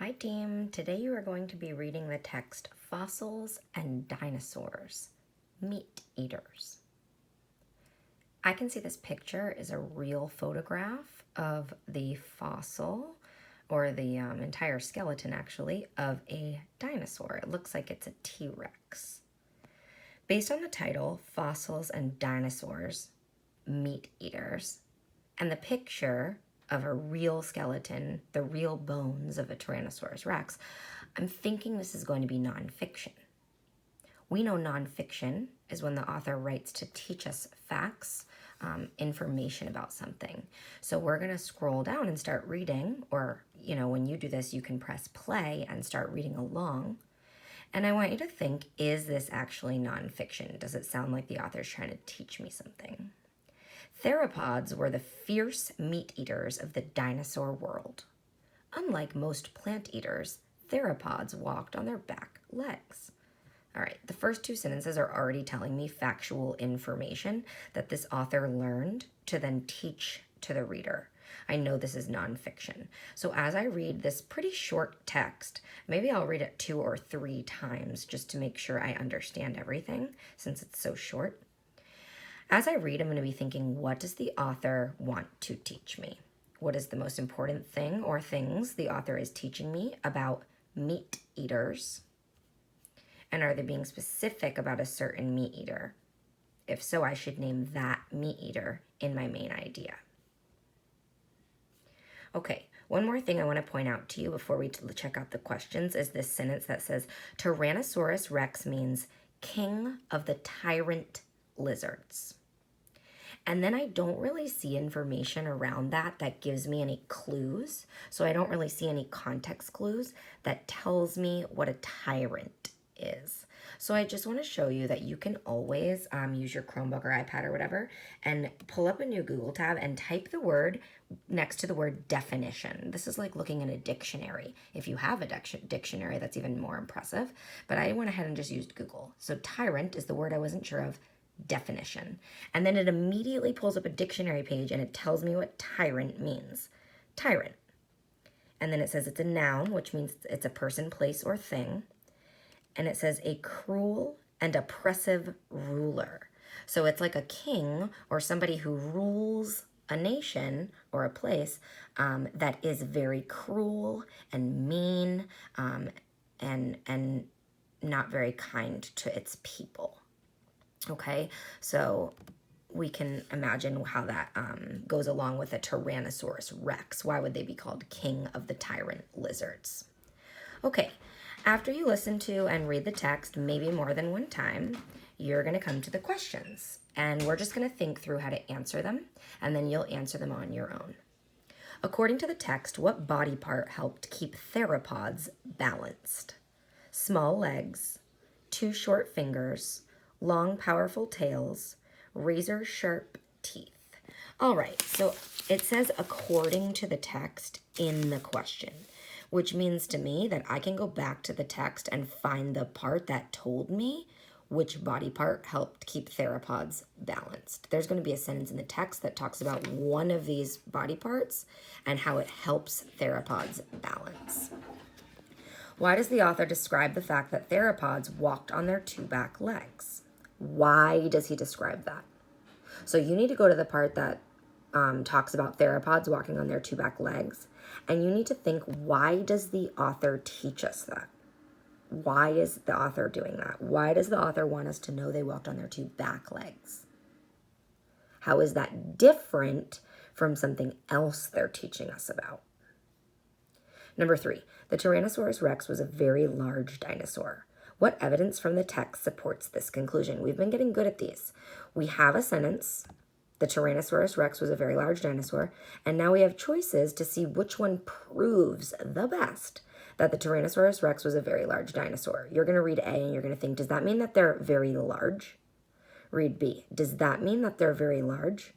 Hi team, today you are going to be reading the text Fossils and Dinosaurs, Meat Eaters. I can see this picture is a real photograph of the fossil, or the entire skeleton actually, of a dinosaur. It looks like it's a T-Rex. Based on the title, Fossils and Dinosaurs, Meat Eaters, and the picture of a real skeleton, the real bones of a Tyrannosaurus Rex, I'm thinking this is going to be nonfiction. We know nonfiction is when the author writes to teach us facts, information about something. So we're going to scroll down and start reading, or, when you do this, you can press play and start reading along. And I want you to think, is this actually nonfiction? Does it sound like the author's trying to teach me something? Theropods were the fierce meat eaters of the dinosaur world. Unlike most plant eaters, theropods walked on their back legs. All right, the first two sentences are already telling me factual information that this author learned to then teach to the reader. I know this is nonfiction. So as I read this pretty short text, maybe I'll read it 2 or 3 times just to make sure I understand everything since it's so short. As I read, I'm going to be thinking, what does the author want to teach me? What is the most important thing or things the author is teaching me about meat eaters? And are they being specific about a certain meat eater? If so, I should name that meat eater in my main idea. Okay, one more thing I want to point out to you before we check out the questions is this sentence that says, Tyrannosaurus Rex means king of the tyrant lizards. And then I don't really see information around that gives me any clues. So I don't really see any context clues that tells me what a tyrant is. So I just want to show you that you can always use your Chromebook or iPad or whatever and pull up a new Google tab and type the word next to the word definition. This is like looking in a dictionary. If you have a dictionary, that's even more impressive. But I went ahead and just used Google. So tyrant is the word I wasn't sure of. Definition. And then it immediately pulls up a dictionary page and it tells me what tyrant means. Tyrant. And then it says it's a noun, which means it's a person, place, or thing. And it says a cruel and oppressive ruler. So it's like a king or somebody who rules a nation or a place that is very cruel and mean and not very kind to its people. Okay, so we can imagine how that goes along with a Tyrannosaurus Rex. Why would they be called king of the tyrant lizards? Okay, after you listen to and read the text maybe more than one time, you're going to come to the questions. And we're just going to think through how to answer them, and then you'll answer them on your own. According to the text, what body part helped keep theropods balanced? Small legs, 2 short fingers, long, powerful tails, razor-sharp teeth. All right, so it says according to the text in the question, which means to me that I can go back to the text and find the part that told me which body part helped keep theropods balanced. There's going to be a sentence in the text that talks about one of these body parts and how it helps theropods balance. Why does the author describe the fact that theropods walked on their 2 back legs? Why does he describe that? So you need to go to the part that talks about theropods walking on their 2 back legs, and you need to think, why does the author teach us that? Why is the author doing that? Why does the author want us to know they walked on their 2 back legs? How is that different from something else they're teaching us about? Number 3, the Tyrannosaurus Rex was a very large dinosaur. What evidence from the text supports this conclusion? We've been getting good at these. We have a sentence, the Tyrannosaurus Rex was a very large dinosaur, and now we have choices to see which one proves the best that the Tyrannosaurus Rex was a very large dinosaur. You're going to read A and you're going to think, does that mean that they're very large? Read B. Does that mean that they're very large?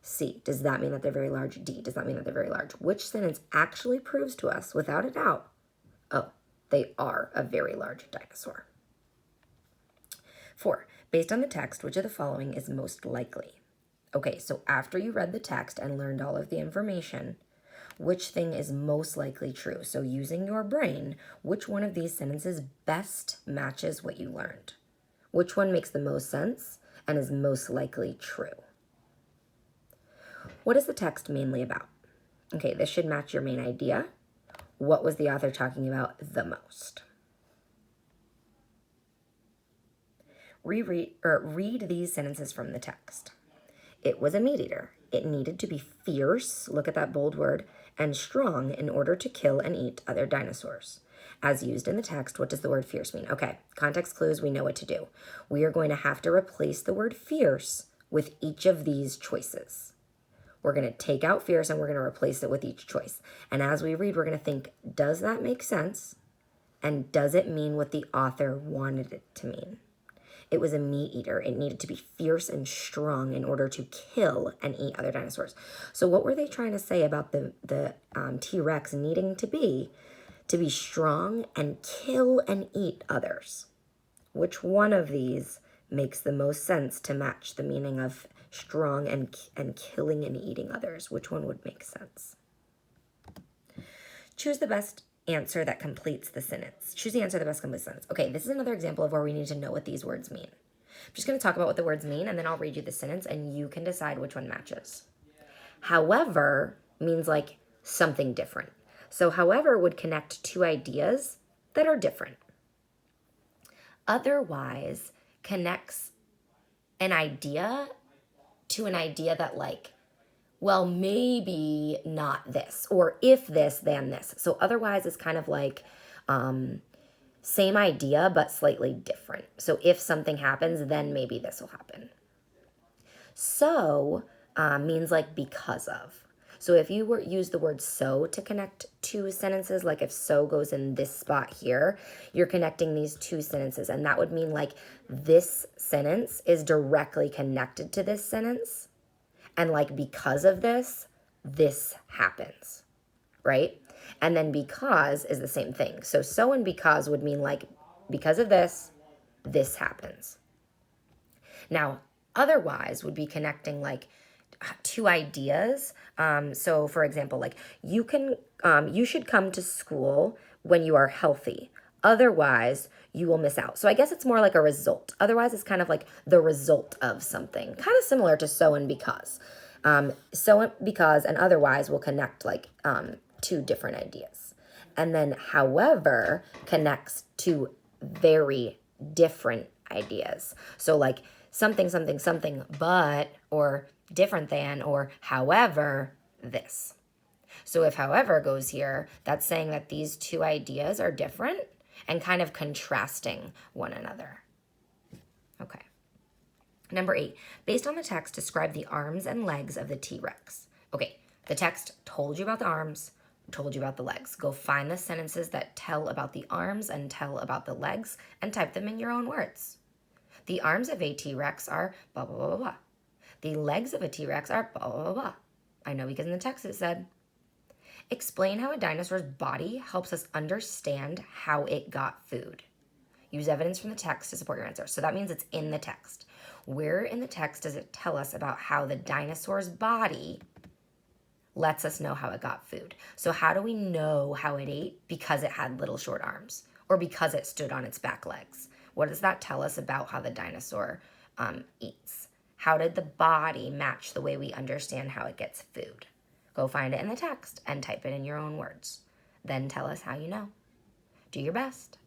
C. Does that mean that they're very large? D. Does that mean that they're very large? Which sentence actually proves to us, without a doubt, oh, they are a very large dinosaur. 4, based on the text, which of the following is most likely? Okay, so after you read the text and learned all of the information, which thing is most likely true. So using your brain, which one of these sentences best matches what you learned? Which one makes the most sense and is most likely true? What is the text mainly about? Okay, this should match your main idea. What was the author talking about the most? Read these sentences from the text. It was a meat eater. It needed to be fierce, look at that bold word, and strong in order to kill and eat other dinosaurs. As used in the text, what does the word fierce mean? Okay, context clues, we know what to do. We are going to have to replace the word fierce with each of these choices. We're going to take out fierce and we're going to replace it with each choice. And as we read, we're going to think, does that make sense? And does it mean what the author wanted it to mean? It was a meat eater. It needed to be fierce and strong in order to kill and eat other dinosaurs. So what were they trying to say about the T-Rex needing to be strong and kill and eat others? Which one of these makes the most sense to match the meaning of strong and killing and eating others? Which one would make sense? Choose the best answer that completes the sentence. Choose the answer that best completes the sentence. Okay, this is another example of where we need to know what these words mean. I'm just going to talk about what the words mean, and then I'll read you the sentence, and you can decide which one matches. However means like something different. So however would connect two ideas that are different. Otherwise connects an idea to an idea that like, well, maybe not this, or if this, then this. So otherwise is kind of like same idea, but slightly different. So if something happens, then maybe this will happen. So means like because of. So if you use the word so to connect two sentences, like if so goes in this spot here, you're connecting these two sentences. And that would mean like this sentence is directly connected to this sentence. And like because of this, this happens, right? And then because is the same thing. So and because would mean like because of this, this happens. Now, otherwise would be connecting like two ideas. So for example, like you should come to school when you are healthy. Otherwise, you will miss out. So I guess it's more like a result. Otherwise, it's kind of like the result of something. Kind of similar to so and because. So and because and otherwise will connect like two different ideas. And then however connects to very different ideas. So like something, something, something, but, or different than, or however this. So if however goes here, that's saying that these two ideas are different and kind of contrasting one another. Okay. Number 8, based on the text, describe the arms and legs of the T-Rex. Okay, the text told you about the arms, told you about the legs. Go find the sentences that tell about the arms and tell about the legs and type them in your own words. The arms of a T-Rex are blah, blah, blah, blah, blah. The legs of a T-Rex are blah, blah, blah, blah. I know because in the text it said. Explain how a dinosaur's body helps us understand how it got food. Use evidence from the text to support your answer. So that means it's in the text. Where in the text does it tell us about how the dinosaur's body lets us know how it got food? So how do we know how it ate? Because it had little short arms or because it stood on its back legs. What does that tell us about how the dinosaur eats? How did the body match the way we understand how it gets food? Go find it in the text and type it in your own words. Then tell us how you know. Do your best.